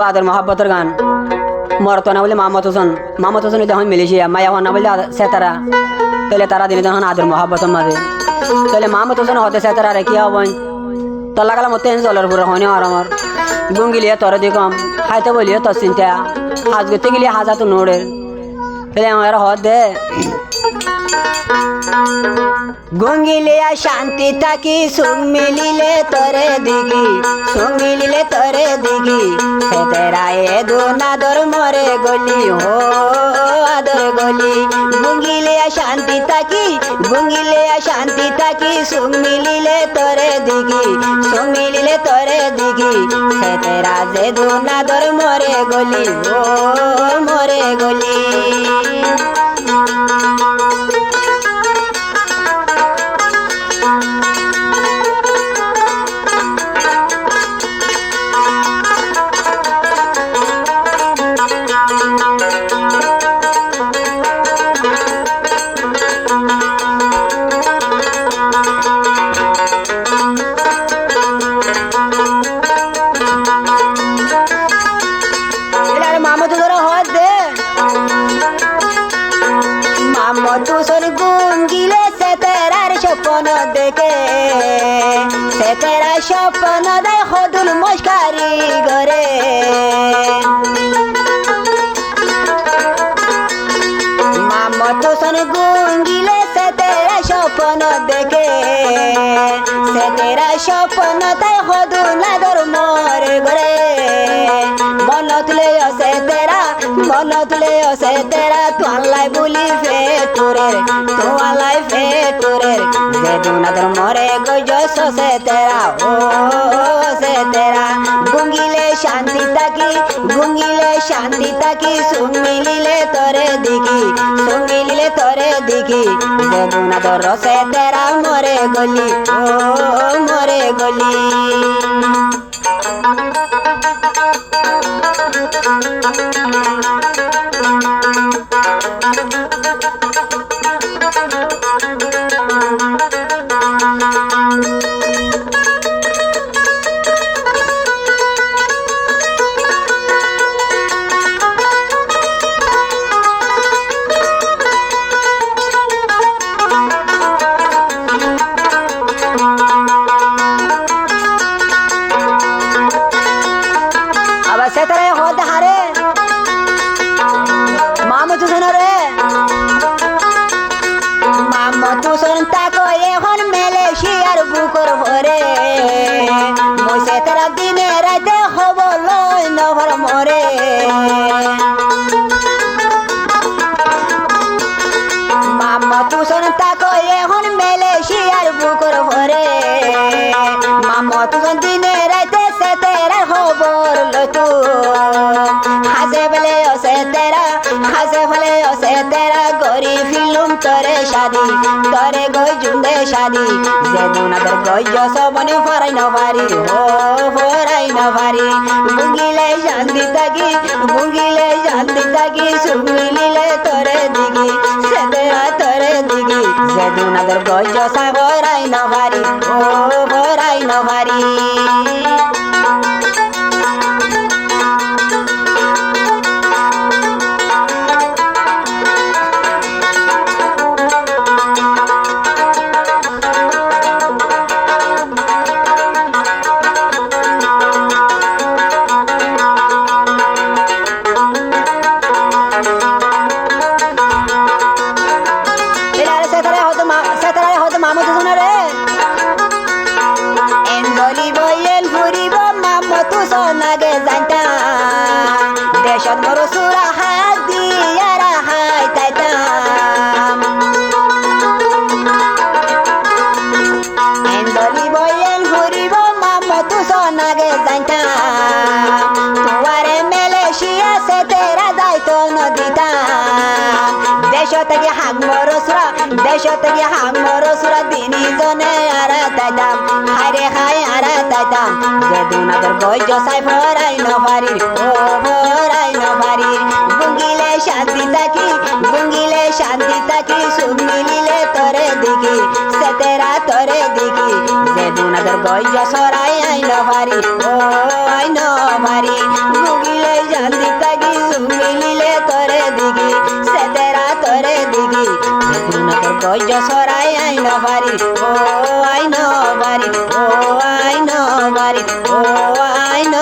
আদর মহাব্বতের গান মরতো না বলে মামত হোসেন যখন মিলেছিয়া মায়া হন না বলে সেতারা তাহলে তারা দিনে যখন আদর মহাব্বতের মাঝে তাহলে মামত হোসেন হতে সেতারা রে কি হবেন তল্লা কালা মতো জলের পুরো হয়নি আর আমার গুঙ্গিলিয়ে তরে দিকম খাইতে বলিয়ে তোর চিন্তা হাজ করতে গেলিয়ে হাজা তো নোড়ের তাহলে আমার হদ দে গুঙ্গিলিয়া শান্তি থাকি সুখ মিলিলে তরে দিঘি সুখ মিলিলে তরে দিঘি সেতেরা এ দুনাদর মরে গলি হো আদর গলি গুঙ্গিলিয়া শান্তি থাকি গুঙ্গিলিয়া শান্তি থাকি সুখ মিলিলে তরে দিঘি সুখ মিলিলে তরে দিঘি সেতেরা যে দুনাদর মরে গলি হো মরে গলি তুসর গুঙ্গিলে সেতেরার স্বপ্ন দেখে সেতেরা স্বপ্ন দেয় হদুল মস্কারি গরে তুসর গুঙ্গিলে সেতেরা স্বপ্ন দেখে সেতেরা স্বপ্ন দেয় হদুল আদর মরে গরে মন তুলে সেতেরা তোয়ালাই বলি ফেটুরের তোয়ালাই ফেটুরের যে দুনাদর মরে গইজ সেতেরা ও সেতেরা গুঙ্গিলে শান্তি থাকি সুখ মিলিলে তরে দিঘি সুখ মিলিলে তরে দিঘি যে দুনাদর সেতেরা মরে গলি ও মরে গলি সেতারে হদ হারে মামত হোসেন রে মামত হোসেন তাকো এখন মালয়েশিয়ার বুকর ভরে মই সেতারা দিনে রাতে হব লই নভর মরে মামত হোসেন তাকো এখন মালয়েশিয়ার বুকর ভরে মামত হোসেন দিনে রাতে সেতারা খবর লতো হাসে বলে সেতেরা গরি ফিলুম তরে শাদি তরে গই জুন্দে শাদি যে দুনাদের গইজ সবনে ফরাই না পারি ও ফরাই না পারি গুঙ্গিলে শান্তি থাকি সুখ মিলিলে তরে দিঘি সেতেরা তরে দিঘি যে দুনাদের গইজ সাগরাই না পারি ও ফরাই না পারি মামত হোসেন রে এন গলিব এন ফুরিব মামত হোসেন আগে জানতা দেশত মরো সুরা হাত দিয়ারা হাই তাইতাম এন গলিব এন ফুরিব মামত হোসেন আগে জানতা তোয়ারে মালয়েশিয়া সেতেরা যাইতো নদিতাম দেশ থেকে হাগ মরো সুরা দিনী জনে আরা তাইতাম হায়রে হাই আরা তাইতাম যে দুনাদর গইজ সাই ফরাই না পারি ও ফরাই না পারি গুঙ্গিলে শান্তি থাকি সুখ মিলিলে তরে দিঘি সেতেরা তরে দিঘি যে দুনাদর গইজ সরাই আইন পারি ও আইন পারি গুঙ্গিলে দিঘি বেগুন তোর গজ সরাই আইন বাড়ি ও আইন বাড়ি ও আইন বাড়ি ও আইন